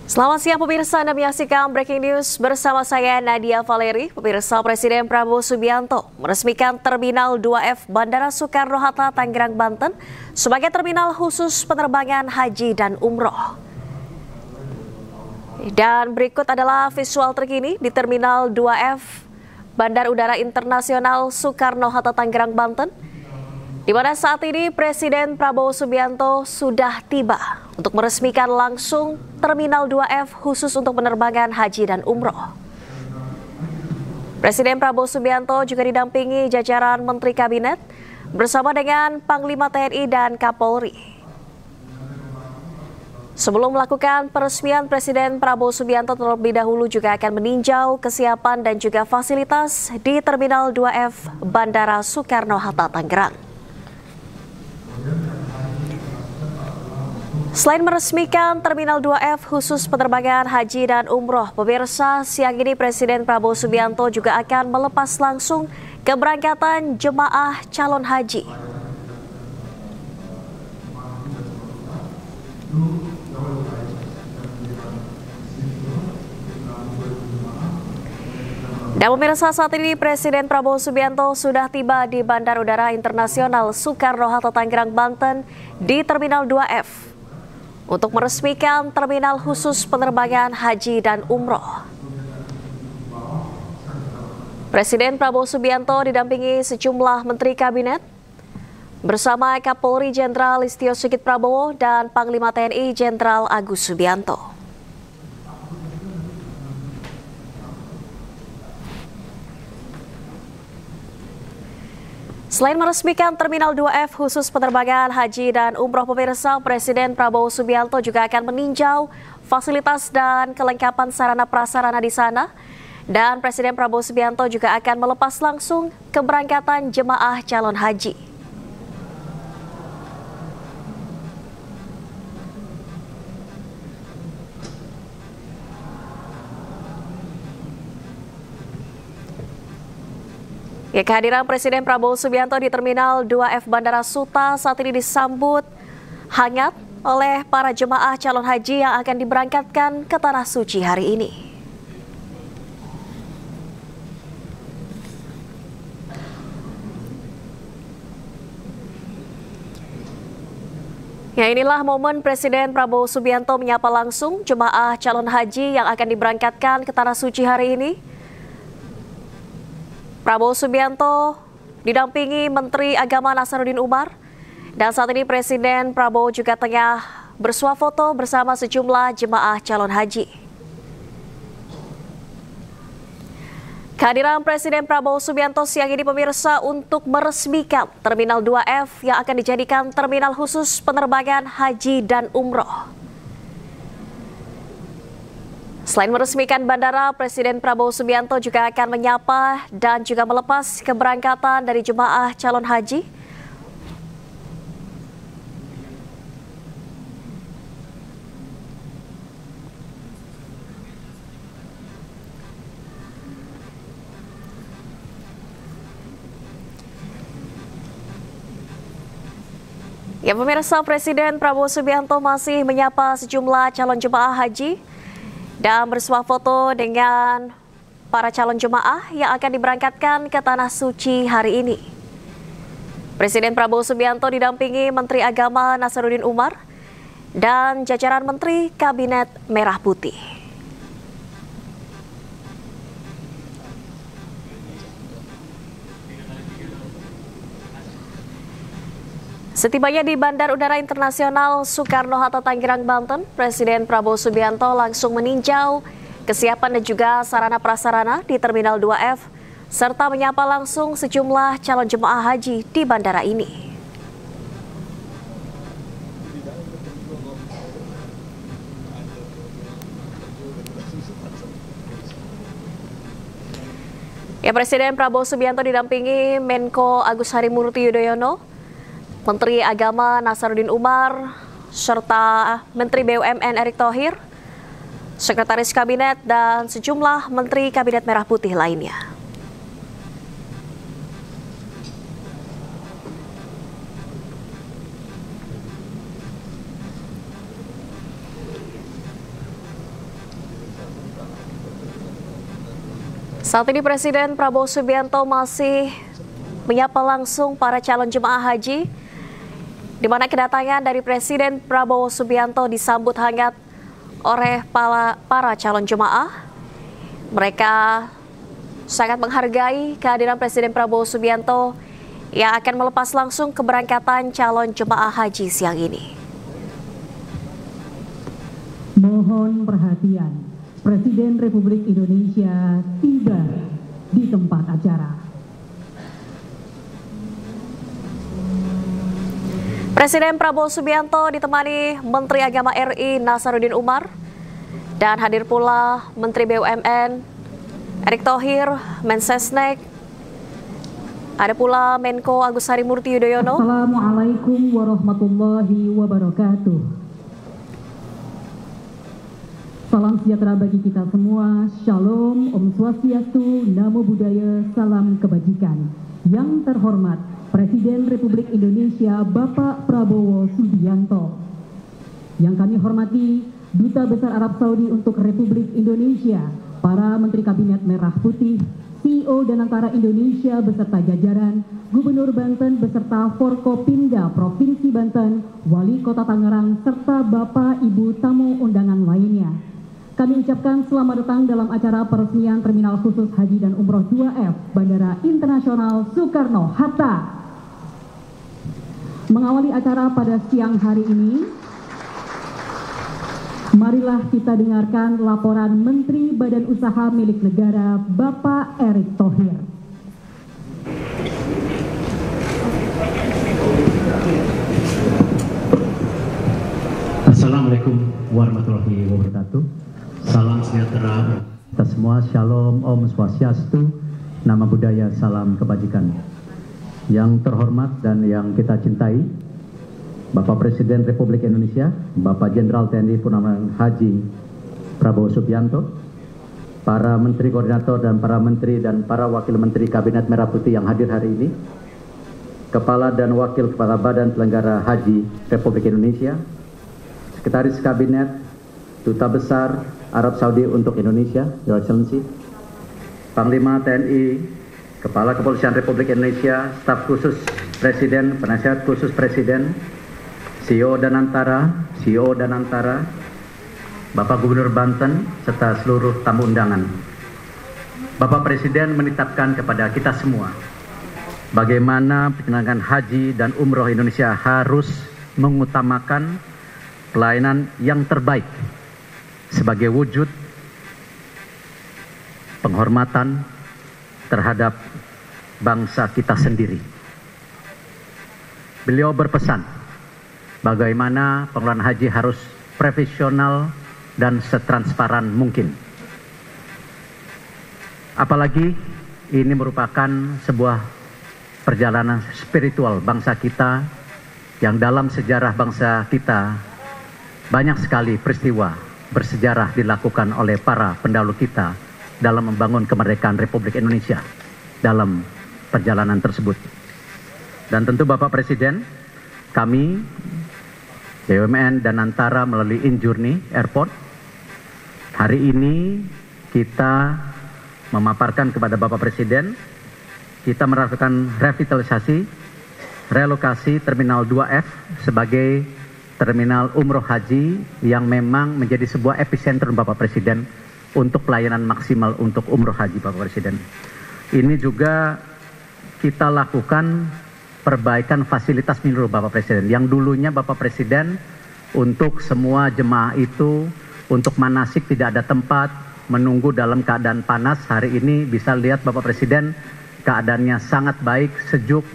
Selamat siang pemirsa, Anda menyaksikan Breaking News bersama saya Nadia Valeri. Pemirsa, Presiden Prabowo Subianto meresmikan Terminal 2F Bandara Soekarno-Hatta, Tangerang, Banten sebagai terminal khusus penerbangan haji dan umroh. Dan berikut adalah visual terkini di Terminal 2F Bandar Udara Internasional Soekarno-Hatta, Tangerang, Banten, di mana saat ini Presiden Prabowo Subianto sudah tiba untuk meresmikan langsung Terminal 2F khusus untuk penerbangan haji dan umroh. Presiden Prabowo Subianto juga didampingi jajaran Menteri Kabinet bersama dengan Panglima TNI dan Kapolri. Sebelum melakukan peresmian, Presiden Prabowo Subianto terlebih dahulu juga akan meninjau kesiapan dan juga fasilitas di Terminal 2F Bandara Soekarno-Hatta, Tangerang. Selain meresmikan Terminal 2F khusus penerbangan haji dan umroh, pemirsa, siang ini Presiden Prabowo Subianto juga akan melepas langsung keberangkatan jemaah calon haji. Dan pemirsa, saat ini Presiden Prabowo Subianto sudah tiba di Bandar Udara Internasional Soekarno-Hatta, Tangerang, Banten di Terminal 2F untuk meresmikan terminal khusus penerbangan haji dan umroh. Presiden Prabowo Subianto didampingi sejumlah Menteri Kabinet bersama Kapolri Jenderal Listio Sigit Prabowo dan Panglima TNI Jenderal Agus Subianto. Selain meresmikan Terminal 2F khusus penerbangan haji dan umroh, pemirsa, Presiden Prabowo Subianto juga akan meninjau fasilitas dan kelengkapan sarana prasarana di sana. Dan Presiden Prabowo Subianto juga akan melepas langsung keberangkatan jemaah calon haji. Kehadiran Presiden Prabowo Subianto di Terminal 2F Bandara Suta saat ini disambut hangat oleh para jemaah calon haji yang akan diberangkatkan ke Tanah Suci hari ini. Ya, inilah momen Presiden Prabowo Subianto menyapa langsung jemaah calon haji yang akan diberangkatkan ke Tanah Suci hari ini. Prabowo Subianto didampingi Menteri Agama Nasaruddin Umar, dan saat ini Presiden Prabowo juga tengah bersuah foto bersama sejumlah jemaah calon haji. Kehadiran Presiden Prabowo Subianto siang ini, pemirsa, untuk meresmikan Terminal 2F yang akan dijadikan terminal khusus penerbangan haji dan umroh. Selain meresmikan bandara, Presiden Prabowo Subianto juga akan menyapa dan juga melepas keberangkatan dari jemaah calon haji. Ya, pemirsa, Presiden Prabowo Subianto masih menyapa sejumlah calon jemaah haji dan bersuah foto dengan para calon jemaah yang akan diberangkatkan ke Tanah Suci hari ini. Presiden Prabowo Subianto didampingi Menteri Agama Nasaruddin Umar dan jajaran Menteri Kabinet Merah Putih. Setibanya di Bandar Udara Internasional Soekarno-Hatta, Tangerang, Banten, Presiden Prabowo Subianto langsung meninjau kesiapan dan juga sarana prasarana di Terminal 2F, serta menyapa langsung sejumlah calon jemaah haji di bandara ini. Ya, Presiden Prabowo Subianto didampingi Menko Agus Harimurti Yudhoyono, Menteri Agama Nasaruddin Umar, serta Menteri BUMN Erick Thohir, Sekretaris Kabinet, dan sejumlah Menteri Kabinet Merah Putih lainnya. Saat ini Presiden Prabowo Subianto masih menyapa langsung para calon jemaah haji, di mana kedatangan dari Presiden Prabowo Subianto disambut hangat oleh para calon jemaah. Mereka sangat menghargai kehadiran Presiden Prabowo Subianto yang akan melepas langsung keberangkatan calon jemaah haji siang ini. Mohon perhatian, Presiden Republik Indonesia tiba di tempat acara. Presiden Prabowo Subianto ditemani Menteri Agama RI Nasaruddin Umar dan hadir pula Menteri BUMN Erick Thohir, Mensesnek, ada pula Menko Agus Harimurti Yudhoyono. Assalamualaikum warahmatullahi wabarakatuh. Salam sejahtera bagi kita semua, Shalom, Om Swastiastu, Namo Buddhaya, salam kebajikan. Yang terhormat Presiden Republik Indonesia Bapak Prabowo Subianto. Yang kami hormati Duta Besar Arab Saudi untuk Republik Indonesia, para Menteri Kabinet Merah Putih, CEO Danantara Indonesia beserta jajaran, Gubernur Banten beserta Forkopimda Provinsi Banten, Wali Kota Tangerang, serta Bapak Ibu tamu undangan lainnya. Kami ucapkan selamat datang dalam acara peresmian Terminal Khusus Haji dan Umroh 2F Bandara Internasional Soekarno-Hatta. Mengawali acara pada siang hari ini, marilah kita dengarkan laporan Menteri Badan Usaha Milik Negara Bapak Erick Thohir. Assalamualaikum warahmatullahi wabarakatuh. Salam sejahtera kita semua, Shalom, Om Swastiastu, Namo Buddhaya, salam kebajikan. Yang terhormat dan yang kita cintai, Bapak Presiden Republik Indonesia, Bapak Jenderal TNI Purnawirawan Haji Prabowo Subianto, para Menteri Koordinator dan para Menteri dan para Wakil Menteri Kabinet Merah Putih yang hadir hari ini, Kepala dan Wakil Kepala Badan Penyelenggara Haji Republik Indonesia, Sekretaris Kabinet, Duta Besar Arab Saudi untuk Indonesia, Your Excellency, Panglima TNI, Kepala Kepolisian Republik Indonesia, Staf Khusus Presiden, Penasihat Khusus Presiden, CEO Danantara, Bapak Gubernur Banten, serta seluruh tamu undangan. Bapak Presiden menitipkan kepada kita semua bagaimana penyelenggaraan haji dan umroh Indonesia harus mengutamakan pelayanan yang terbaik sebagai wujud penghormatan terhadap bangsa kita sendiri. Beliau berpesan bagaimana pengelolaan haji harus profesional dan setransparan mungkin. Apalagi ini merupakan sebuah perjalanan spiritual bangsa kita yang dalam sejarah bangsa kita banyak sekali peristiwa bersejarah dilakukan oleh para pendahulu kita dalam membangun kemerdekaan Republik Indonesia dalam perjalanan tersebut. Dan tentu Bapak Presiden, kami BUMN Danantara melalui Injourney Airport hari ini kita memaparkan kepada Bapak Presiden, kita melakukan revitalisasi, relokasi Terminal 2F sebagai Terminal Umroh Haji yang memang menjadi sebuah epicentrum Bapak Presiden untuk pelayanan maksimal untuk Umroh Haji Bapak Presiden. Ini juga kita lakukan perbaikan fasilitas minimum Bapak Presiden. Yang dulunya Bapak Presiden untuk semua jemaah itu untuk manasik tidak ada tempat, menunggu dalam keadaan panas. Hari ini bisa lihat Bapak Presiden keadaannya sangat baik, sejuk.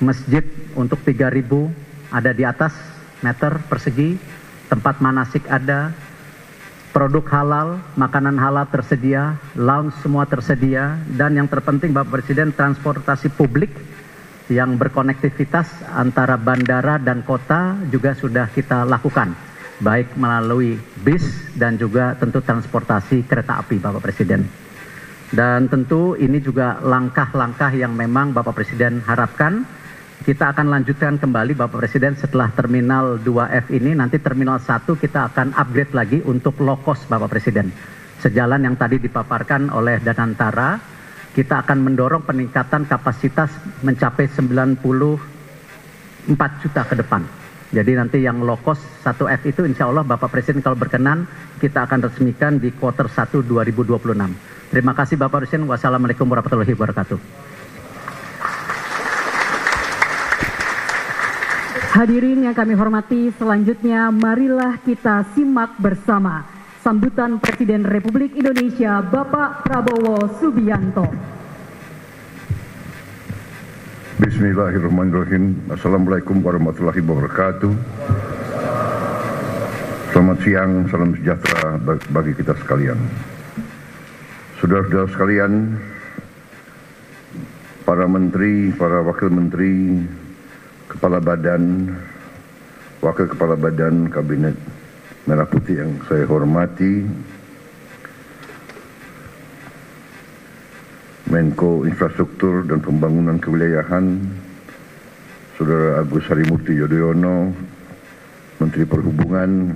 Masjid untuk 3.000 ada di atas meter persegi, tempat manasik ada, produk halal, makanan halal tersedia, lounge semua tersedia, dan yang terpenting Bapak Presiden transportasi publik yang berkonektivitas antara bandara dan kota juga sudah kita lakukan, baik melalui bis dan juga tentu transportasi kereta api Bapak Presiden. Dan tentu ini juga langkah-langkah yang memang Bapak Presiden harapkan. Kita akan lanjutkan kembali Bapak Presiden setelah Terminal 2F ini, nanti Terminal 1 kita akan upgrade lagi untuk low cost Bapak Presiden. sejalan yang tadi dipaparkan oleh Danantara, kita akan mendorong peningkatan kapasitas mencapai 94 juta ke depan. Jadi nanti yang low cost 1F itu insya Allah Bapak Presiden kalau berkenan kita akan resmikan di kuartal 1 2026. Terima kasih Bapak Presiden. Wassalamualaikum warahmatullahi wabarakatuh. Hadirin yang kami hormati, selanjutnya marilah kita simak bersama sambutan Presiden Republik Indonesia Bapak Prabowo Subianto. Bismillahirrahmanirrahim. Assalamualaikum warahmatullahi wabarakatuh. Selamat siang, salam sejahtera bagi kita sekalian. Saudara-saudara sekalian, para menteri, para wakil menteri, kepala badan, wakil kepala badan Kabinet Merah Putih yang saya hormati, Menko Infrastruktur dan Pembangunan Kewilayahan, Saudara Agus Harimurti Yudhoyono, Menteri Perhubungan,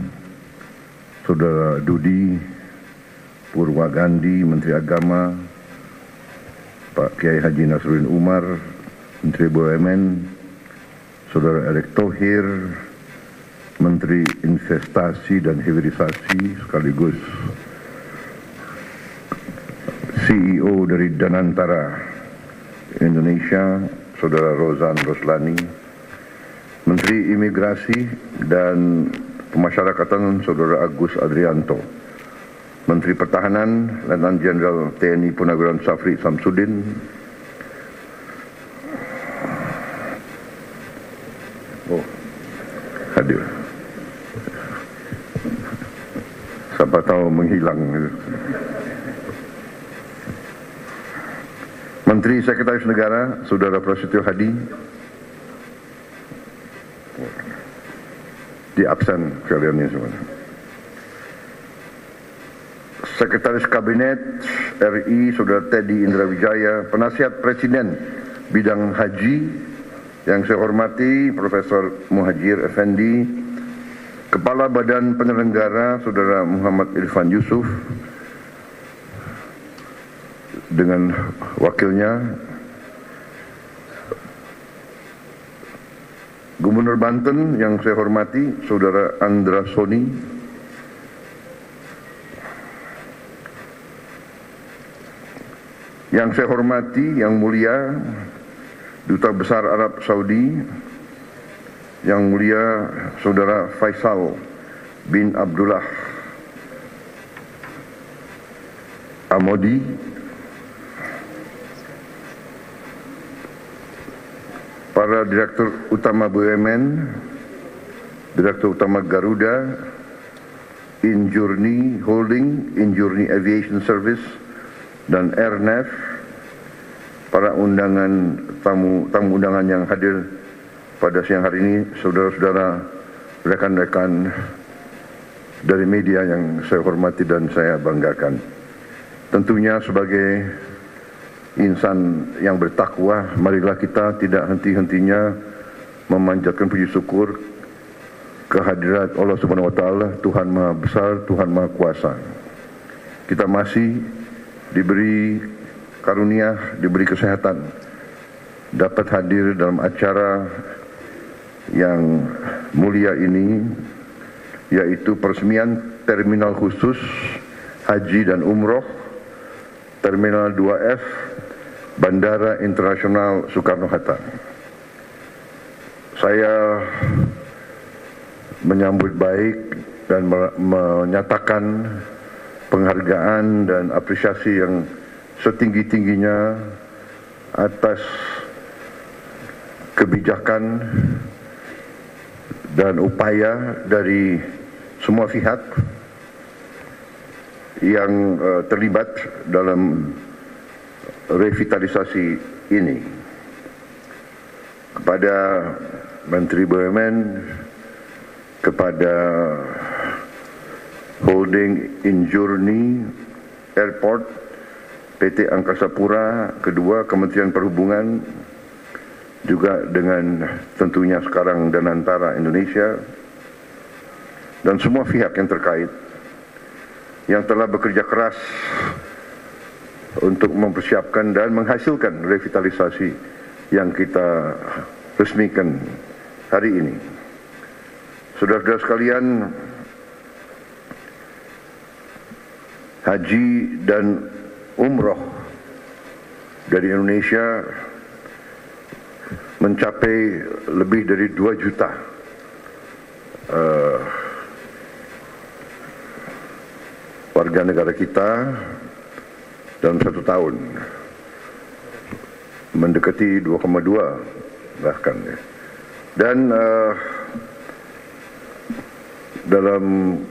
Saudara Dudi Purwagandi, Menteri Agama, Pak Kiai Haji Nasruddin Umar, Menteri BUMN, Saudara Erick Thohir, Menteri Investasi dan Hilirisasi sekaligus CEO dari Danantara Indonesia, Saudara Rozan Roslani, Menteri Imigrasi dan Pemasyarakatan, Saudara Agus Adrianto, Menteri Pertahanan, Letnan Jenderal TNI Purnawirawan Safri Samsudin, hadir. Siapa tahu menghilang. Menteri Sekretaris Negara, Saudara Prasetyo Hadi, di absen kalian ini semua. Sekretaris Kabinet RI, Saudara Teddy Indra Wijaya, Penasihat Presiden Bidang Haji, yang saya hormati Profesor Muhajir Effendi, Kepala Badan Penyelenggara Saudara Muhammad Irfan Yusuf dengan wakilnya, Gubernur Banten yang saya hormati Saudara Andra Soni, yang saya hormati Yang Mulia Duta Besar Arab Saudi, Yang Mulia Saudara Faisal bin Abdullah Amodi, para Direktur Utama BUMN, Direktur Utama Garuda, Injourney Holding, Injourney Aviation Service, dan Airnav, para tamu undangan yang hadir pada siang hari ini, saudara-saudara, rekan-rekan dari media yang saya hormati dan saya banggakan. Tentunya sebagai insan yang bertakwa, marilah kita tidak henti-hentinya memanjatkan puji syukur kehadirat Allah Subhanahu wa taala, Tuhan Maha Besar, Tuhan Maha Kuasa. Kita masih diberi karunia, diberi kesehatan, dapat hadir dalam acara yang mulia ini, yaitu peresmian Terminal Khusus Haji dan Umroh Terminal 2F Bandara Internasional Soekarno-Hatta. Saya menyambut baik dan menyatakan penghargaan dan apresiasi yang setinggi-tingginya atas kebijakan dan upaya dari semua pihak yang terlibat dalam revitalisasi ini. Kepada Menteri BUMN, kepada Holding Injourney Airport, PT Angkasa Pura, kedua Kementerian Perhubungan, juga dengan tentunya sekarang Danantara Indonesia, dan semua pihak yang terkait. yang telah bekerja keras untuk mempersiapkan dan menghasilkan revitalisasi yang kita resmikan hari ini. Saudara-saudara sekalian, haji dan umroh dari Indonesia mencapai lebih dari 2 juta warga negara kita dalam 1 tahun, mendekati 2,2 bahkan ya. Dan dalam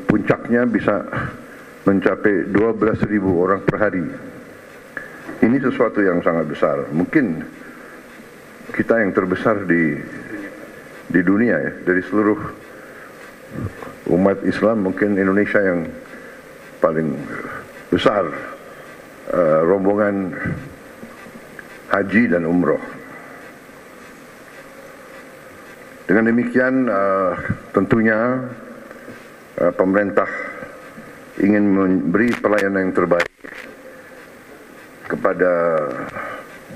puncaknya bisa mencapai 12.000 orang per hari. Ini sesuatu yang sangat besar. Mungkin kita yang terbesar di dunia ya, dari seluruh umat Islam mungkin Indonesia yang paling besar rombongan haji dan umroh. Dengan demikian tentunya pemerintah ingin memberi pelayanan yang terbaik kepada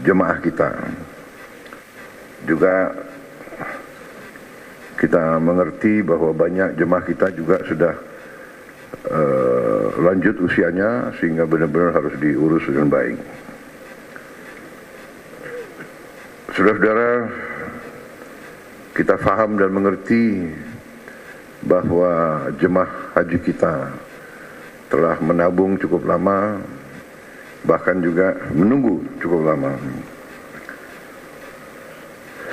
jemaah kita. Juga kita mengerti bahwa banyak jemaah kita juga sudah lanjut usianya sehingga benar-benar harus diurus dengan baik. Saudara-saudara, kita faham dan mengerti bahwa jemaah haji kita telah menabung cukup lama, bahkan juga menunggu cukup lama.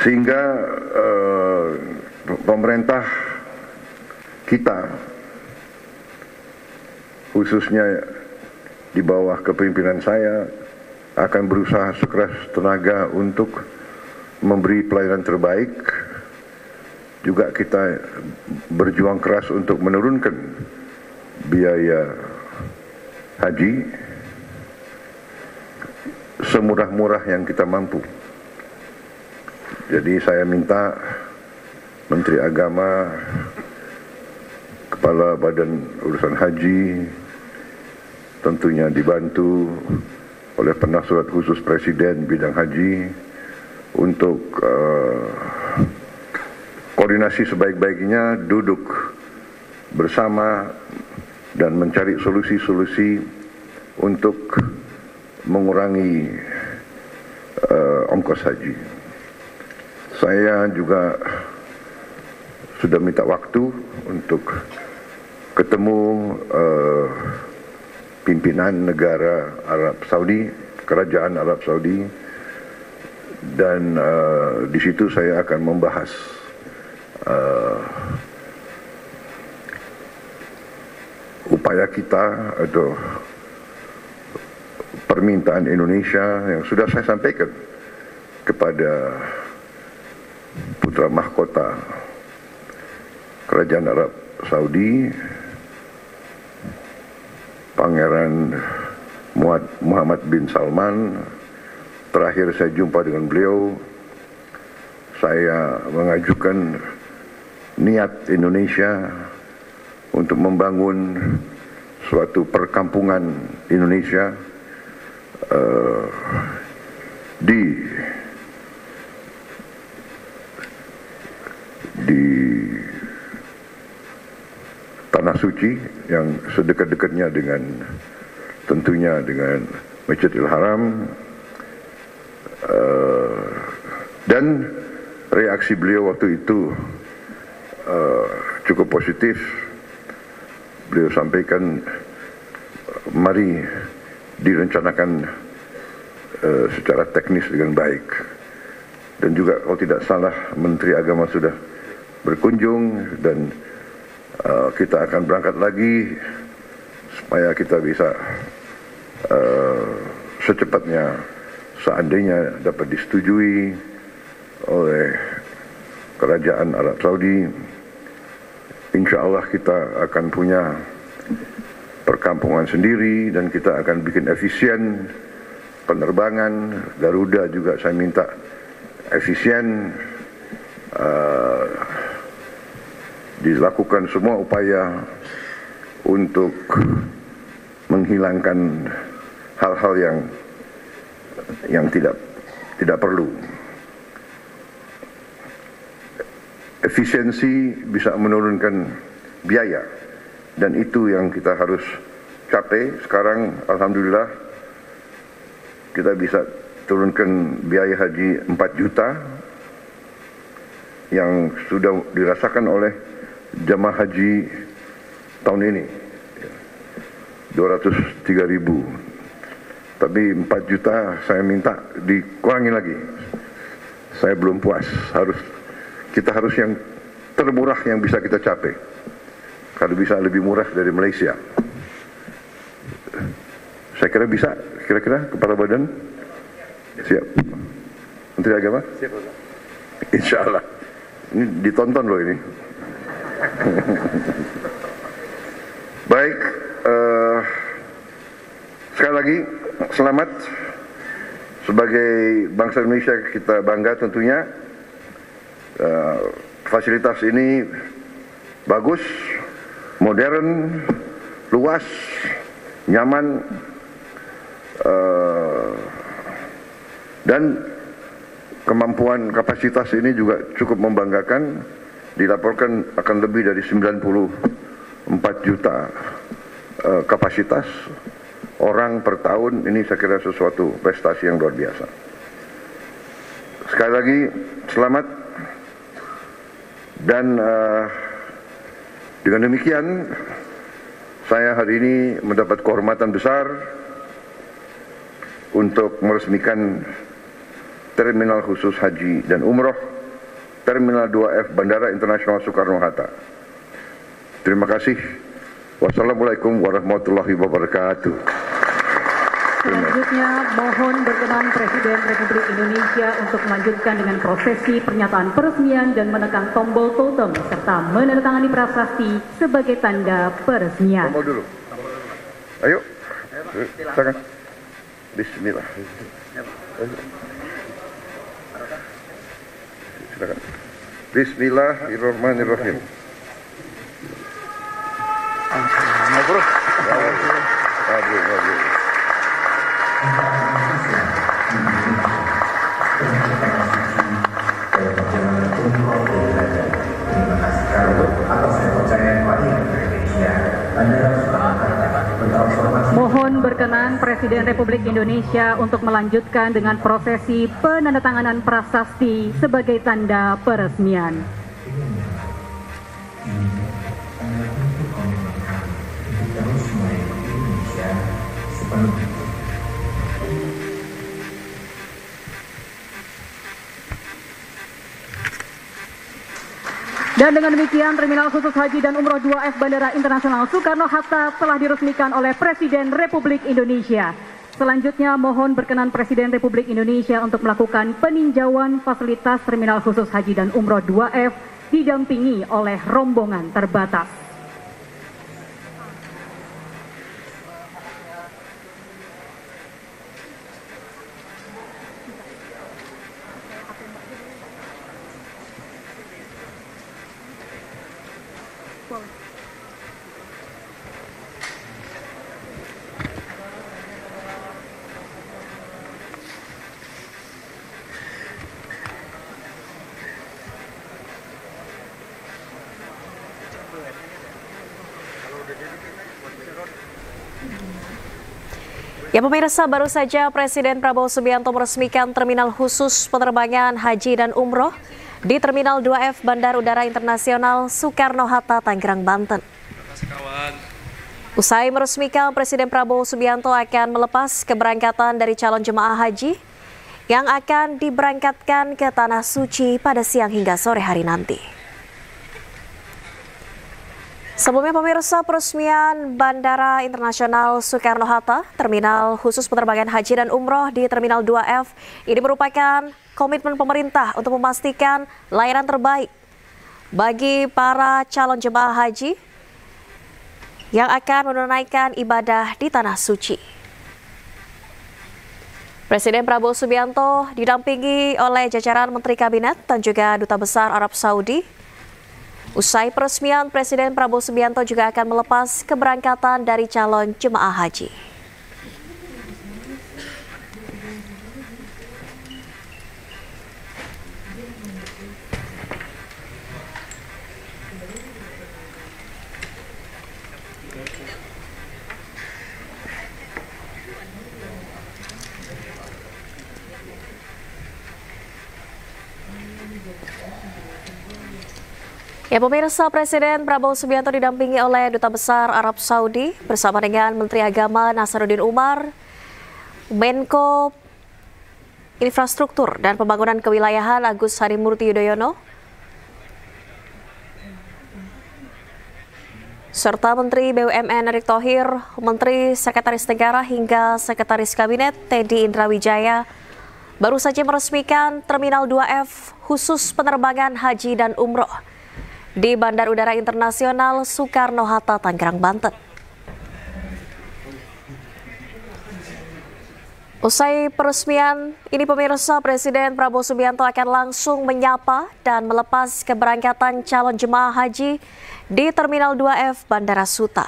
Sehingga pemerintah kita, khususnya di bawah kepemimpinan saya, akan berusaha sekeras tenaga untuk memberi pelayanan terbaik. Juga kita berjuang keras untuk menurunkan biaya haji semurah-murah yang kita mampu. Jadi saya minta Menteri Agama, Kepala Badan Urusan Haji, tentunya dibantu oleh Penasihat Khusus Presiden bidang haji untuk koordinasi sebaik-baiknya, duduk bersama dan mencari solusi-solusi untuk mengurangi ongkos haji. Saya juga sudah minta waktu untuk ketemu pimpinan negara Arab Saudi, Kerajaan Arab Saudi, dan di situ saya akan membahas upaya kita atau permintaan Indonesia yang sudah saya sampaikan kepada putra mahkota Kerajaan Arab Saudi, Pangeran Muhammad bin Salman. Terakhir saya jumpa dengan beliau, saya mengajukan niat Indonesia untuk membangun suatu perkampungan Indonesia di Tanah Suci yang sedekat-dekatnya dengan tentunya dengan Masjidil Haram, dan reaksi beliau waktu itu cukup positif. Beliau sampaikan mari direncanakan secara teknis dengan baik. Dan juga kalau tidak salah Menteri Agama sudah berkunjung, dan kita akan berangkat lagi supaya kita bisa secepatnya, seandainya dapat disetujui oleh Kerajaan Arab Saudi, insya Allah kita akan punya perkampungan sendiri dan kita akan bikin efisien penerbangan. Garuda juga saya minta efisien, dilakukan semua upaya untuk menghilangkan hal-hal yang tidak perlu. Efisiensi bisa menurunkan biaya, dan itu yang kita harus capai. Sekarang alhamdulillah kita bisa turunkan biaya haji 4 juta yang sudah dirasakan oleh jamaah haji tahun ini, 203.000. Tapi 4 juta saya minta dikurangi lagi. Saya belum puas, kita harus yang termurah yang bisa kita capai. Kalau bisa lebih murah dari Malaysia. Saya kira bisa, kira-kira Kepala Badan siap. Menteri Agama? Siap, Pak. Insya Allah. Ini ditonton loh ini. Baik, sekali lagi selamat. Sebagai bangsa Indonesia kita bangga tentunya. Fasilitas ini bagus, modern, luas, nyaman, dan kemampuan kapasitas ini juga cukup membanggakan. Dilaporkan akan lebih dari 94 juta kapasitas orang per tahun. Ini saya kira sesuatu prestasi yang luar biasa. Sekali lagi selamat. Dan dengan demikian saya hari ini mendapat kehormatan besar untuk meresmikan Terminal Khusus Haji dan Umroh Terminal 2F Bandara Internasional Soekarno-Hatta. Terima kasih. Wassalamualaikum warahmatullahi wabarakatuh. Selanjutnya mohon berkenan Presiden Republik Indonesia untuk melanjutkan dengan prosesi pernyataan peresmian dan menekan tombol totem serta menandatangani prasasti sebagai tanda peresmian. Tombol dulu. Ayo. Silakan. Bismillah. Silakan. Bismillahirrahmanirrahim. Mohon berkenan Presiden Republik Indonesia untuk melanjutkan dengan prosesi penandatanganan prasasti sebagai tanda peresmian. Dan dengan demikian Terminal Khusus Haji dan Umroh 2F Bandara Internasional Soekarno-Hatta telah diresmikan oleh Presiden Republik Indonesia. Selanjutnya mohon berkenan Presiden Republik Indonesia untuk melakukan peninjauan fasilitas Terminal Khusus Haji dan Umroh 2F didampingi oleh rombongan terbatas. Ya pemirsa, baru saja Presiden Prabowo Subianto meresmikan Terminal Khusus Penerbangan Haji dan Umroh di Terminal 2F Bandara Udara Internasional Soekarno-Hatta, Tangerang, Banten. Usai meresmikan, Presiden Prabowo Subianto akan melepas keberangkatan dari calon jemaah haji yang akan diberangkatkan ke Tanah Suci pada siang hingga sore hari nanti. Sebelumnya pemirsa, peresmian Bandara Internasional Soekarno-Hatta, Terminal Khusus Penerbangan Haji dan Umroh di Terminal 2F, ini merupakan komitmen pemerintah untuk memastikan layanan terbaik bagi para calon jemaah haji yang akan menunaikan ibadah di Tanah Suci. Presiden Prabowo Subianto didampingi oleh jajaran Menteri Kabinet dan juga Duta Besar Arab Saudi Usai peresmian, Presiden Prabowo Subianto juga akan melepas keberangkatan dari calon jemaah haji. Ya pemirsa, Presiden Prabowo Subianto didampingi oleh Duta Besar Arab Saudi bersama dengan Menteri Agama Nasaruddin Umar, Menko Infrastruktur dan Pembangunan Kewilayahan Agus Harimurti Yudhoyono, serta Menteri BUMN Erick Thohir, Menteri Sekretaris Negara hingga Sekretaris Kabinet Teddy Indrawijaya baru saja meresmikan Terminal 2F khusus penerbangan haji dan umroh di Bandar Udara Internasional Soekarno-Hatta, Tangerang, Banten. Usai peresmian ini pemirsa, Presiden Prabowo Subianto akan langsung menyapa dan melepas keberangkatan calon jemaah haji di Terminal 2F Bandara Suta.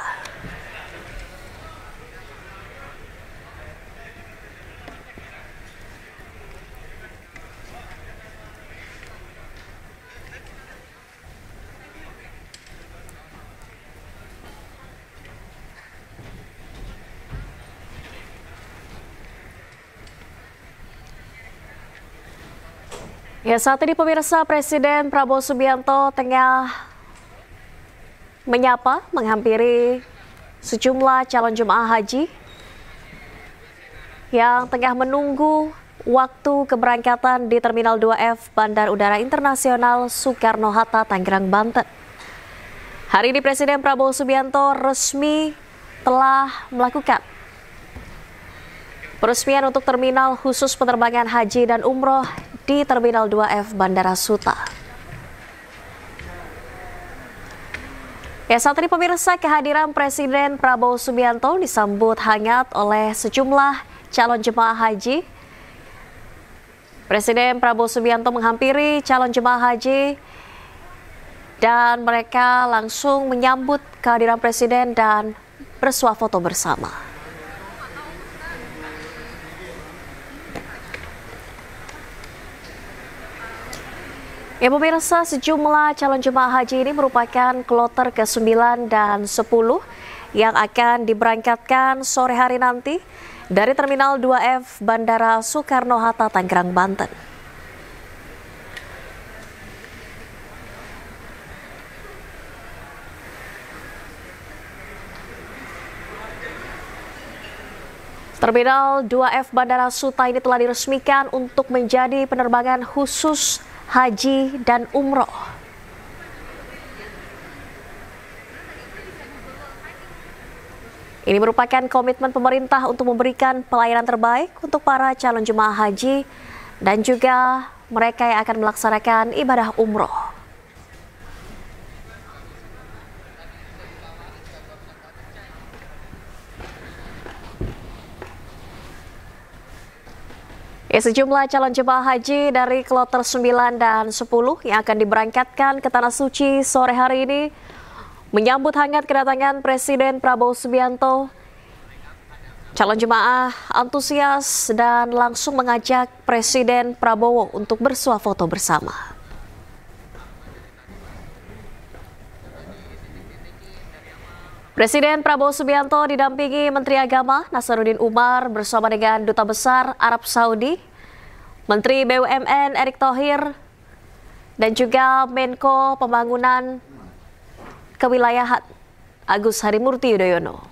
Ya, saat ini pemirsa, Presiden Prabowo Subianto tengah menyapa, menghampiri sejumlah calon jemaah haji yang tengah menunggu waktu keberangkatan di Terminal 2F Bandar Udara Internasional Soekarno-Hatta, Tangerang, Banten. Hari ini Presiden Prabowo Subianto resmi telah melakukan peresmian untuk terminal khusus penerbangan haji dan umroh di Terminal 2F Bandara Suta. Ya, saat ini pemirsa, kehadiran Presiden Prabowo Subianto disambut hangat oleh sejumlah calon jemaah haji. Presiden Prabowo Subianto menghampiri calon jemaah haji dan mereka langsung menyambut kehadiran Presiden dan bersuah foto bersama. Ya pemirsa, sejumlah calon jemaah haji ini merupakan kloter ke-9 dan 10 yang akan diberangkatkan sore hari nanti dari Terminal 2F Bandara Soekarno-Hatta, Tangerang, Banten. Terminal 2F Bandara Suta ini telah diresmikan untuk menjadi penerbangan khusus haji dan umroh. Ini merupakan komitmen pemerintah untuk memberikan pelayanan terbaik untuk para calon jemaah haji dan juga mereka yang akan melaksanakan ibadah umroh. Ya, sejumlah calon jemaah haji dari kloter 9 dan 10 yang akan diberangkatkan ke Tanah Suci sore hari ini menyambut hangat kedatangan Presiden Prabowo Subianto. Calon jemaah antusias dan langsung mengajak Presiden Prabowo untuk bersuah foto bersama. Presiden Prabowo Subianto didampingi Menteri Agama Nasaruddin Umar bersama dengan Duta Besar Arab Saudi, Menteri BUMN Erick Thohir, dan juga Menko Pembangunan Kewilayahan Agus Harimurti Yudhoyono.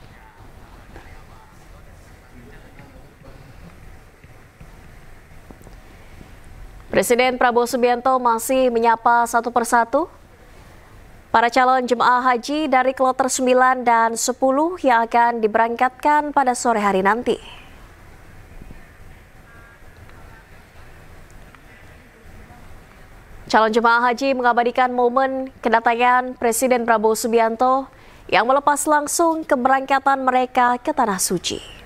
Presiden Prabowo Subianto masih menyapa satu persatu para calon jemaah haji dari kloter 9 dan 10 yang akan diberangkatkan pada sore hari nanti. Calon jemaah haji mengabadikan momen kedatangan Presiden Prabowo Subianto yang melepas langsung keberangkatan mereka ke Tanah Suci.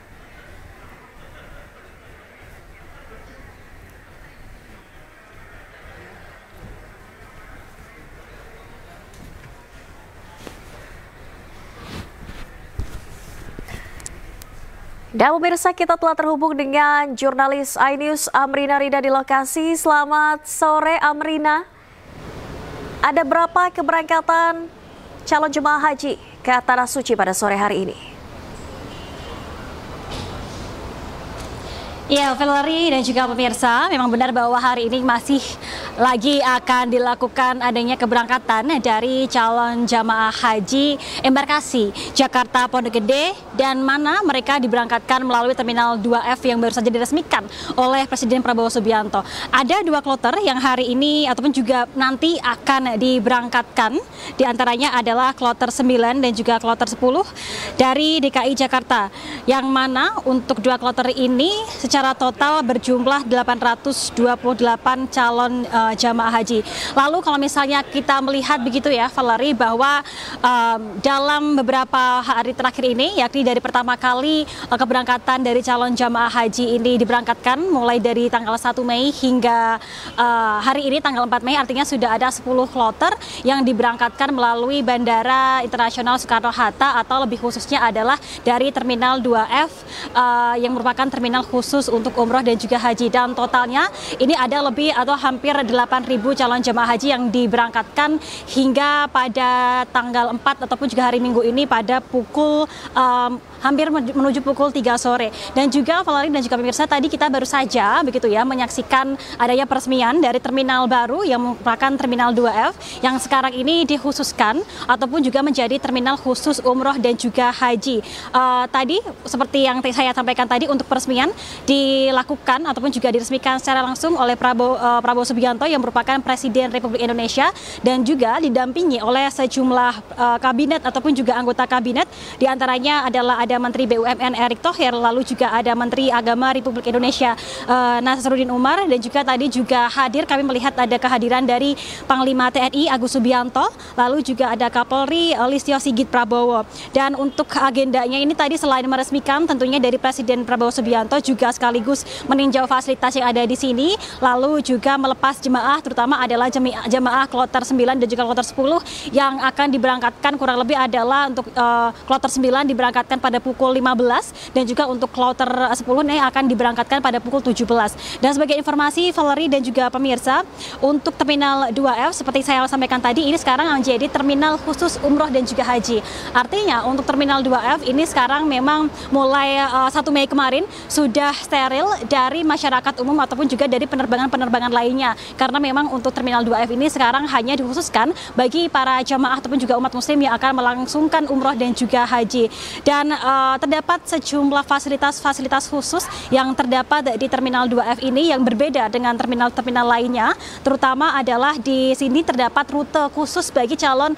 Dan pemirsa, kita telah terhubung dengan jurnalis iNews Amrina Rida di lokasi. Selamat sore Amrina. Ada berapa keberangkatan calon jemaah haji ke Tanah Suci pada sore hari ini? Ya, Valerie dan juga pemirsa, memang benar bahwa hari ini masih lagi akan dilakukan adanya keberangkatan dari calon jamaah haji embarkasi Jakarta Pondok Gede, dan mana mereka diberangkatkan melalui Terminal 2F yang baru saja diresmikan oleh Presiden Prabowo Subianto. Ada 2 kloter yang hari ini ataupun juga nanti akan diberangkatkan, diantaranya adalah kloter 9 dan juga kloter 10 dari DKI Jakarta, yang mana untuk 2 kloter ini secara total berjumlah 828 calon jamaah haji. Lalu kalau misalnya kita melihat begitu ya Valerie, bahwa dalam beberapa hari terakhir ini, yakni dari pertama kali keberangkatan dari calon jamaah haji ini diberangkatkan mulai dari tanggal 1 Mei hingga hari ini tanggal 4 Mei, artinya sudah ada 10 kloter yang diberangkatkan melalui Bandara Internasional Soekarno-Hatta, atau lebih khususnya adalah dari Terminal 2F yang merupakan terminal khusus untuk umroh dan juga haji. Dan totalnya ini ada lebih atau hampir 8.000 calon jemaah haji yang diberangkatkan hingga pada tanggal 4 ataupun juga hari Minggu ini pada pukul hampir menuju pukul 3 sore. Dan juga Valerie dan juga pemirsa, tadi kita baru saja begitu ya menyaksikan adanya peresmian dari terminal baru yang merupakan Terminal 2F yang sekarang ini dikhususkan ataupun juga menjadi terminal khusus umroh dan juga haji. Tadi seperti yang saya sampaikan tadi, untuk peresmian dilakukan ataupun juga diresmikan secara langsung oleh Prabowo Subianto yang merupakan Presiden Republik Indonesia, dan juga didampingi oleh sejumlah kabinet ataupun juga anggota kabinet. Di antaranya adalah ada Menteri BUMN Erick Thohir, lalu juga ada Menteri Agama Republik Indonesia Nasaruddin Umar, dan juga tadi juga hadir, kami melihat ada kehadiran dari Panglima TNI Agus Subianto, lalu juga ada Kapolri Listio Sigit Prabowo. Dan untuk agendanya ini tadi selain meresmikan tentunya dari Presiden Prabowo Subianto, juga sekaligus meninjau fasilitas yang ada di sini, lalu juga melepas jemaah, terutama adalah jemaah kloter 9 dan juga kloter 10 yang akan diberangkatkan. Kurang lebih adalah untuk kloter 9 diberangkatkan pada pukul 15 dan juga untuk kloter 10 ini akan diberangkatkan pada pukul 17. Dan sebagai informasi Valerie dan juga pemirsa, untuk Terminal 2F seperti saya sampaikan tadi, ini sekarang menjadi terminal khusus umroh dan juga haji. Artinya untuk Terminal 2F ini sekarang memang mulai 1 Mei kemarin sudah steril dari masyarakat umum ataupun juga dari penerbangan-penerbangan lainnya, karena memang untuk Terminal 2F ini sekarang hanya dikhususkan bagi para jamaah ataupun juga umat muslim yang akan melangsungkan umroh dan juga haji. Dan terdapat sejumlah fasilitas khusus yang terdapat di Terminal 2F ini yang berbeda dengan terminal-terminal lainnya, terutama adalah di sini terdapat rute khusus bagi calon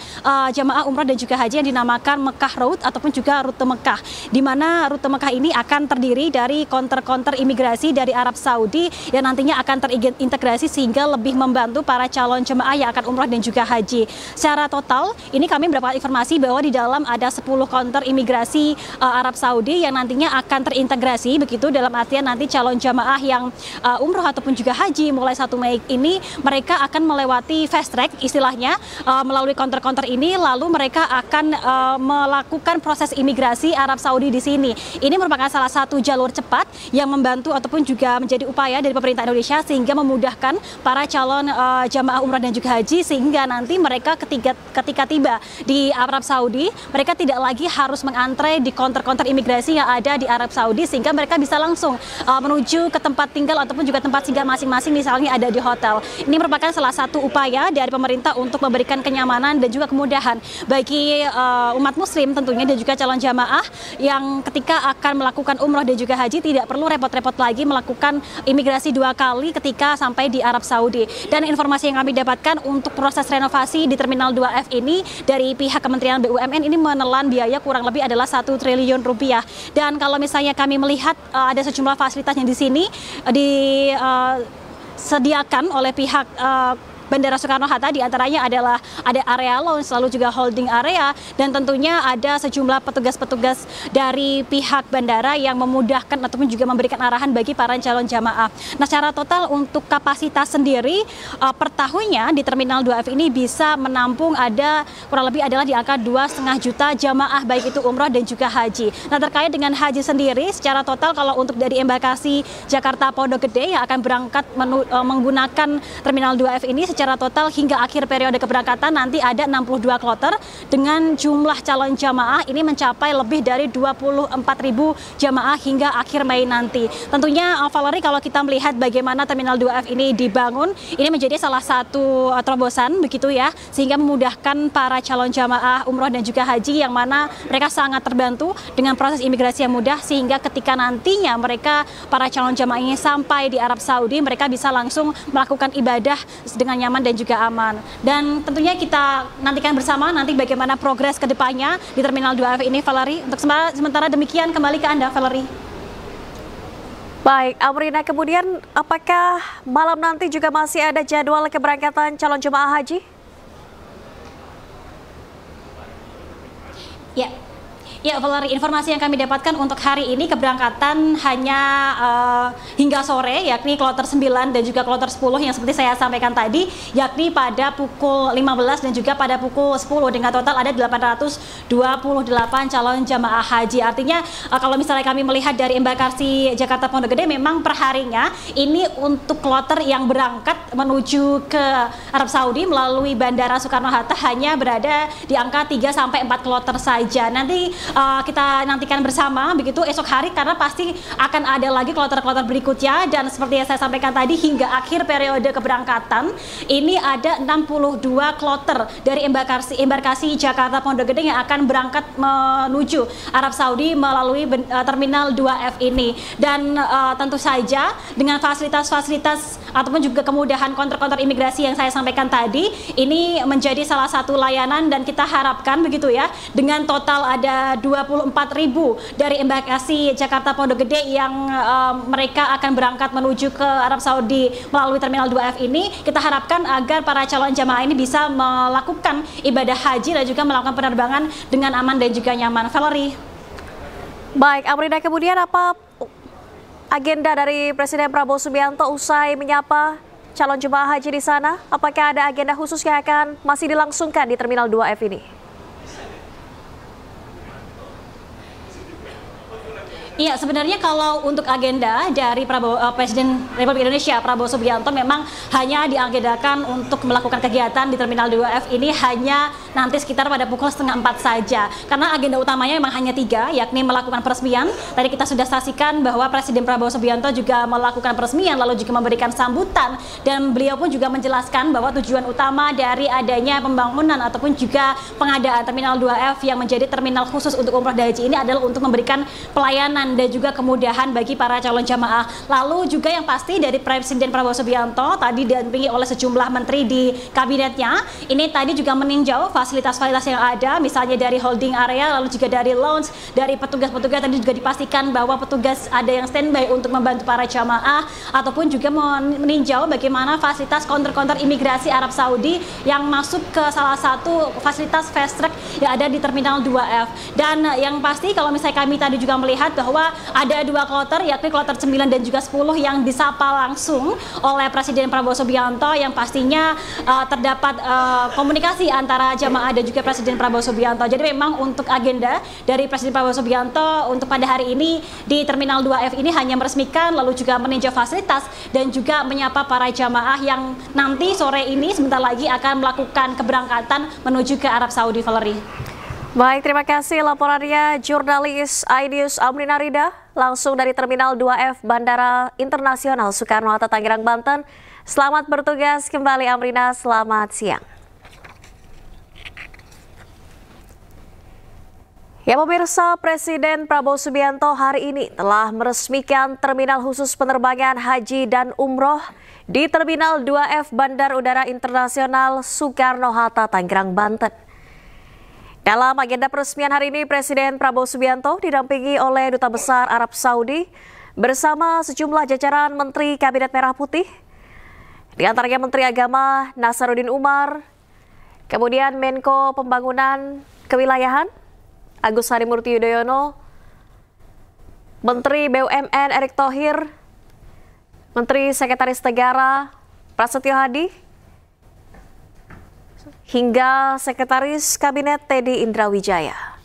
jamaah umroh dan juga haji yang dinamakan Mekah Route ataupun juga rute Mekah, di mana rute Mekah ini akan terdiri dari konter-konter imigrasi dari Arab Saudi yang nantinya akan terintegrasi sehingga lebih membantu para calon jemaah yang akan umroh dan juga haji. Secara total ini kami mendapat informasi bahwa di dalam ada 10 konter imigrasi Arab Saudi yang nantinya akan terintegrasi, begitu dalam artian nanti calon jamaah yang umroh ataupun juga haji mulai 1 Mei ini mereka akan melewati fast track istilahnya melalui konter-konter ini, lalu mereka akan melakukan proses imigrasi Arab Saudi di sini. Ini merupakan salah satu jalur cepat yang membantu ataupun juga menjadi upaya dari pemerintah Indonesia sehingga memudahkan para calon jamaah umrah dan juga haji, sehingga nanti mereka ketika tiba di Arab Saudi mereka tidak lagi harus mengantre di konter-konter imigrasi yang ada di Arab Saudi, sehingga mereka bisa langsung menuju ke tempat tinggal ataupun juga tempat singgah masing-masing, misalnya ada di hotel. Ini merupakan salah satu upaya dari pemerintah untuk memberikan kenyamanan dan juga kemudahan bagi umat muslim tentunya dan juga calon jamaah yang ketika akan melakukan umroh dan juga haji tidak perlu repot-repot lagi melakukan imigrasi 2 kali ketika sampai di Arab Saudi. Dan informasi yang kami dapatkan untuk proses renovasi di Terminal 2F ini dari pihak Kementerian BUMN ini menelan biaya kurang lebih adalah 1 triliun rupiah. Dan kalau misalnya kami melihat ada sejumlah fasilitas yang di sini disediakan oleh pihak Bandara Soekarno-Hatta, diantaranya adalah ada area lounge, lalu juga holding area, dan tentunya ada sejumlah petugas-petugas dari pihak bandara yang memudahkan ataupun juga memberikan arahan bagi para calon jamaah. Nah, secara total untuk kapasitas sendiri per tahunnya di Terminal 2F ini bisa menampung ada kurang lebih adalah di angka 2,5 juta jamaah, baik itu umroh dan juga haji. Nah, terkait dengan haji sendiri, secara total kalau untuk dari embarkasi Jakarta Pondok Gede yang akan berangkat menggunakan Terminal 2F ini, secara total hingga akhir periode keberangkatan nanti ada 62 kloter dengan jumlah calon jamaah ini mencapai lebih dari 24.000 jamaah hingga akhir Mei nanti. Tentunya Valerie, kalau kita melihat bagaimana Terminal 2F ini dibangun, ini menjadi salah satu terobosan begitu ya, sehingga memudahkan para calon jamaah umroh dan juga haji yang mana mereka sangat terbantu dengan proses imigrasi yang mudah, sehingga ketika nantinya mereka para calon jamaah ini sampai di Arab Saudi, mereka bisa langsung melakukan ibadah dengan nyaman dan juga aman. Dan tentunya kita nantikan bersama nanti bagaimana progres ke depannya di Terminal 2F ini, Valerie. Untuk sementara demikian, kembali ke Anda, Valerie. Baik, Amrina, kemudian apakah malam nanti juga masih ada jadwal keberangkatan calon jemaah haji? Ya, Valerie, informasi yang kami dapatkan untuk hari ini keberangkatan hanya hingga sore, yakni kloter 9 dan juga kloter 10 yang seperti saya sampaikan tadi, yakni pada pukul 15 dan juga pada pukul 10, dengan total ada 828 calon jamaah haji. Artinya kalau misalnya kami melihat dari embarkasi Jakarta Pondok Gede, memang perharinya ini untuk kloter yang berangkat menuju ke Arab Saudi melalui Bandara Soekarno-Hatta hanya berada di angka 3-4 kloter saja. Nanti kita nantikan bersama begitu esok hari, karena pasti akan ada lagi kloter-kloter berikutnya, dan seperti yang saya sampaikan tadi hingga akhir periode keberangkatan ini ada 62 kloter dari embarkasi Jakarta Pondok Gede yang akan berangkat menuju Arab Saudi melalui Terminal 2F ini. Dan tentu saja dengan fasilitas-fasilitas ataupun juga kemudahan konter-konter imigrasi yang saya sampaikan tadi, ini menjadi salah satu layanan, dan kita harapkan begitu ya, dengan total ada 24.000 dari embarkasi Jakarta Pondok Gede yang mereka akan berangkat menuju ke Arab Saudi melalui Terminal 2F ini, kita harapkan agar para calon jamaah ini bisa melakukan ibadah haji dan juga melakukan penerbangan dengan aman dan juga nyaman. Valerie. Baik, Amrina, kemudian apa agenda dari Presiden Prabowo Subianto usai menyapa calon jemaah haji di sana? Apakah ada agenda khusus yang akan masih dilangsungkan di Terminal 2F ini? Iya, sebenarnya kalau untuk agenda dari Presiden Republik Indonesia Prabowo Subianto memang hanya diagendakan untuk melakukan kegiatan di Terminal 2F ini hanya nanti sekitar pada pukul 3:30 saja. Karena agenda utamanya memang hanya 3, yakni melakukan peresmian. Tadi kita sudah saksikan bahwa Presiden Prabowo Subianto juga melakukan peresmian, lalu juga memberikan sambutan, dan beliau pun juga menjelaskan bahwa tujuan utama dari adanya pembangunan ataupun juga pengadaan Terminal 2F yang menjadi terminal khusus untuk umroh dan haji ini adalah untuk memberikan pelayanan dan juga kemudahan bagi para calon jamaah. Lalu juga yang pasti dari Presiden Prabowo Subianto tadi didampingi oleh sejumlah menteri di kabinetnya, ini tadi juga meninjau fasilitas-fasilitas yang ada, misalnya dari holding area, lalu juga dari lounge, dari petugas-petugas. Tadi juga dipastikan bahwa petugas ada yang standby untuk membantu para jamaah, ataupun juga meninjau bagaimana fasilitas counter-counter imigrasi Arab Saudi yang masuk ke salah satu fasilitas fast track yang ada di Terminal 2F. Dan yang pasti kalau misalnya kami tadi juga melihat bahwa ada 2 kloter, yakni kloter 9 dan juga 10 yang disapa langsung oleh Presiden Prabowo Subianto, yang pastinya terdapat komunikasi antara jamaah dan juga Presiden Prabowo Subianto. Jadi memang untuk agenda dari Presiden Prabowo Subianto untuk pada hari ini di Terminal 2F ini hanya meresmikan, lalu juga meninjau fasilitas dan juga menyapa para jamaah yang nanti sore ini sebentar lagi akan melakukan keberangkatan menuju ke Arab Saudi, Valerie. Baik, terima kasih laporannya jurnalis iNews Amrina Rida langsung dari Terminal 2F Bandara Internasional Soekarno-Hatta, Tangerang, Banten. Selamat bertugas kembali, Amrina. Selamat siang. Ya pemirsa, Presiden Prabowo Subianto hari ini telah meresmikan terminal khusus penerbangan haji dan umroh di Terminal 2F Bandara Udara Internasional Soekarno-Hatta, Tangerang, Banten. Dalam agenda peresmian hari ini, Presiden Prabowo Subianto didampingi oleh Duta Besar Arab Saudi bersama sejumlah jajaran Menteri Kabinet Merah Putih. Di antaranya Menteri Agama Nasaruddin Umar, kemudian Menko Pembangunan Kewilayahan Agus Harimurti Yudhoyono, Menteri BUMN Erick Thohir, Menteri Sekretaris Negara Prasetyo Hadi, hingga Sekretaris Kabinet Teddy Indrawijaya.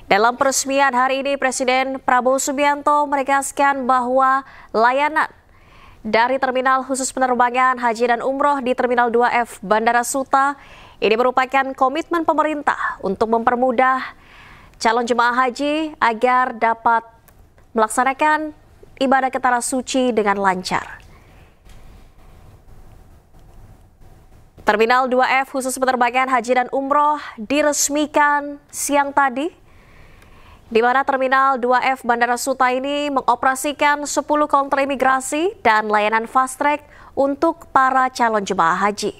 Dalam peresmian hari ini, Presiden Prabowo Subianto menegaskan bahwa layanan dari Terminal Khusus Penerbangan Haji dan Umroh di Terminal 2F Bandara Suta ini merupakan komitmen pemerintah untuk mempermudah calon jemaah haji agar dapat melaksanakan ibadah ke Tanah Suci dengan lancar. Terminal 2F Khusus Penerbangan Haji dan Umroh diresmikan siang tadi, di mana Terminal 2F Bandara Suta ini mengoperasikan 10 counter imigrasi dan layanan fast track untuk para calon jemaah haji.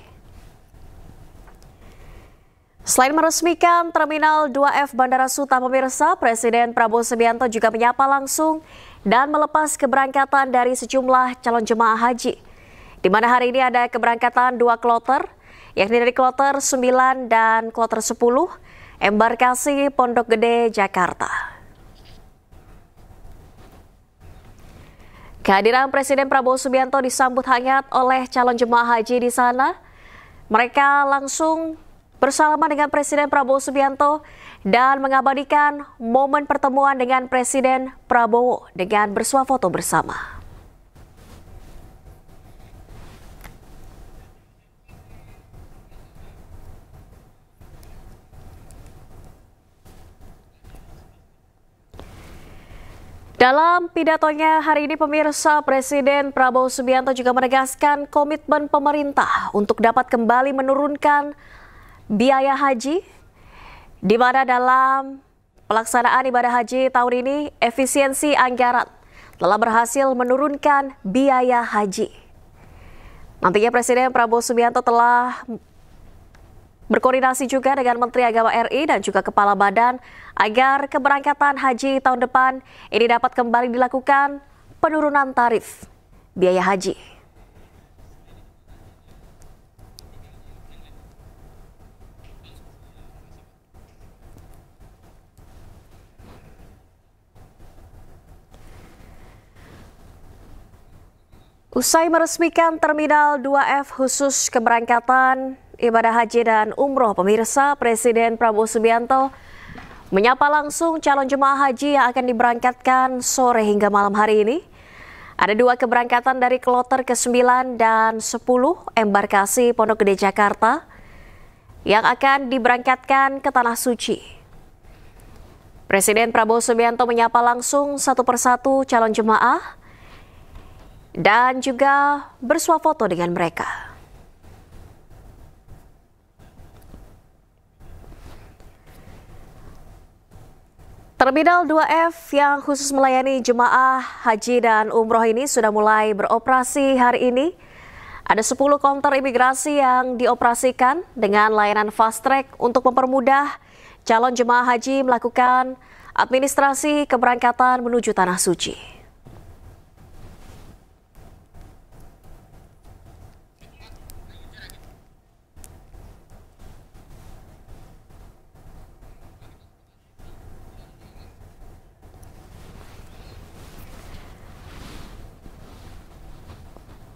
Selain meresmikan Terminal 2F Bandara Suta, pemirsa, Presiden Prabowo Subianto juga menyapa langsung dan melepas keberangkatan dari sejumlah calon jemaah haji, di mana hari ini ada keberangkatan 2 kloter, yakni dari kloter 9 dan kloter 10, embarkasi Pondok Gede, Jakarta. Kehadiran Presiden Prabowo Subianto disambut hangat oleh calon jemaah haji di sana. Mereka langsung bersalaman dengan Presiden Prabowo Subianto dan mengabadikan momen pertemuan dengan Presiden Prabowo dengan bersuah foto bersama. Dalam pidatonya hari ini, pemirsa, Presiden Prabowo Subianto juga menegaskan komitmen pemerintah untuk dapat kembali menurunkan biaya haji, di mana dalam pelaksanaan ibadah haji tahun ini efisiensi anggaran telah berhasil menurunkan biaya haji. Nantinya Presiden Prabowo Subianto telah berkoordinasi juga dengan Menteri Agama RI dan juga Kepala Badan agar keberangkatan haji tahun depan ini dapat kembali dilakukan penurunan tarif biaya haji. Usai meresmikan Terminal 2F khusus keberangkatan ibadah haji dan umroh, pemirsa, Presiden Prabowo Subianto menyapa langsung calon jemaah haji yang akan diberangkatkan sore hingga malam hari ini. Ada 2 keberangkatan dari kloter ke-9 dan 10 embarkasi Pondok Gede, Jakarta yang akan diberangkatkan ke Tanah Suci. Presiden Prabowo Subianto menyapa langsung satu persatu calon jemaah dan juga bersuah foto dengan mereka. Terminal 2F yang khusus melayani jemaah haji dan umroh ini sudah mulai beroperasi hari ini. Ada 10 counter imigrasi yang dioperasikan dengan layanan fast track untuk mempermudah calon jemaah haji melakukan administrasi keberangkatan menuju Tanah Suci.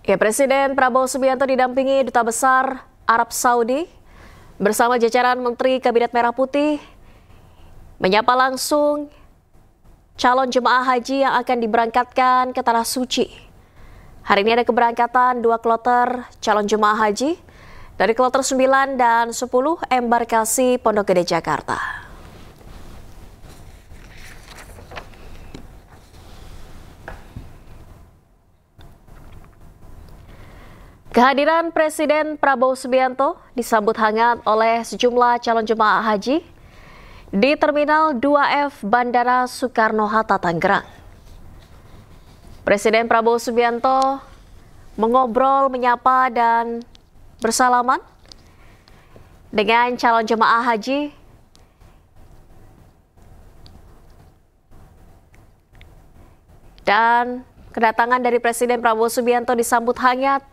Ya, Presiden Prabowo Subianto didampingi Duta Besar Arab Saudi bersama jajaran Menteri Kabinet Merah Putih menyapa langsung calon jemaah haji yang akan diberangkatkan ke Tanah Suci. Hari ini ada keberangkatan 2 kloter calon jemaah haji dari kloter 9 dan 10 embarkasi Pondok Gede, Jakarta. Kehadiran Presiden Prabowo Subianto disambut hangat oleh sejumlah calon jemaah haji di Terminal 2F Bandara Soekarno-Hatta, Tangerang. Presiden Prabowo Subianto mengobrol, menyapa, dan bersalaman dengan calon jemaah haji dan kedatangan dari Presiden Prabowo Subianto disambut hangat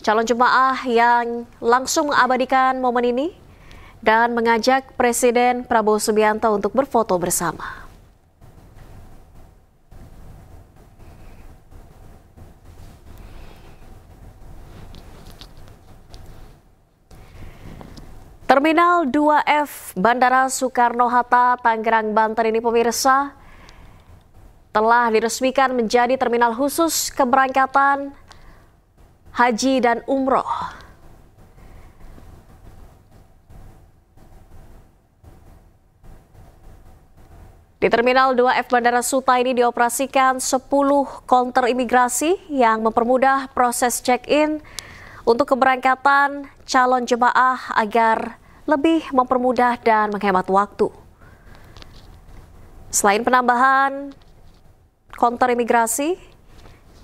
calon jemaah yang langsung mengabadikan momen ini dan mengajak Presiden Prabowo Subianto untuk berfoto bersama. Terminal 2F Bandara Soekarno-Hatta, Tangerang, Banten ini pemirsa telah diresmikan menjadi terminal khusus keberangkatan haji dan umroh. Di Terminal 2F Bandara Suta ini dioperasikan 10 counter imigrasi yang mempermudah proses check-in untuk keberangkatan calon jemaah agar lebih mempermudah dan menghemat waktu. Selain penambahan counter imigrasi,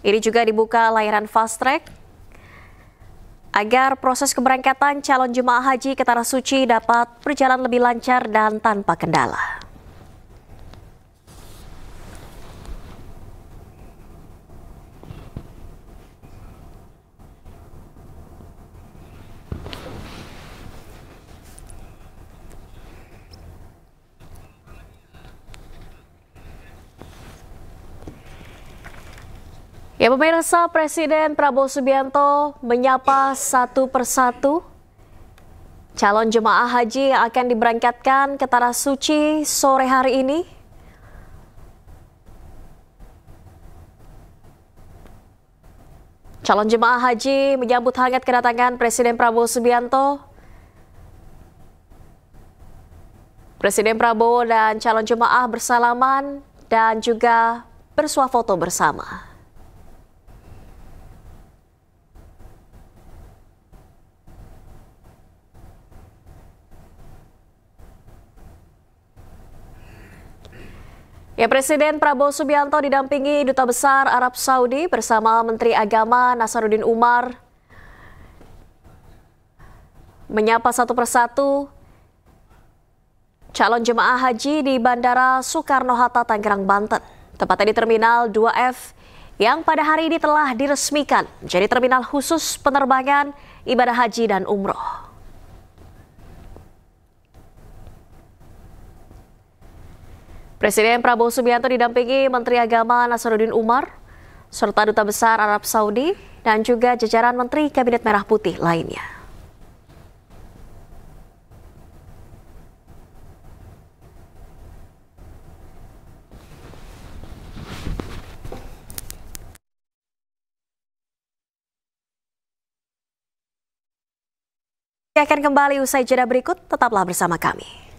ini juga dibuka layanan fast track agar proses keberangkatan calon jemaah haji ke Tanah Suci dapat berjalan lebih lancar dan tanpa kendala. Ya pemirsa, Presiden Prabowo Subianto menyapa satu persatu calon jemaah haji yang akan diberangkatkan ke Tanah Suci sore hari ini. Calon jemaah haji menyambut hangat kedatangan Presiden Prabowo Subianto. Presiden Prabowo dan calon jemaah bersalaman dan juga bersuah foto bersama. Ya, Presiden Prabowo Subianto didampingi Duta Besar Arab Saudi bersama Menteri Agama Nasaruddin Umar menyapa satu persatu calon jemaah haji di Bandara Soekarno-Hatta, Tangerang, Banten. Tepatnya di Terminal 2F yang pada hari ini telah diresmikan menjadi terminal khusus penerbangan ibadah haji dan umroh. Presiden Prabowo Subianto didampingi Menteri Agama Nasaruddin Umar, serta Duta Besar Arab Saudi dan juga jajaran Menteri Kabinet Merah Putih lainnya. Akan kembali usai jeda berikut, tetaplah bersama kami.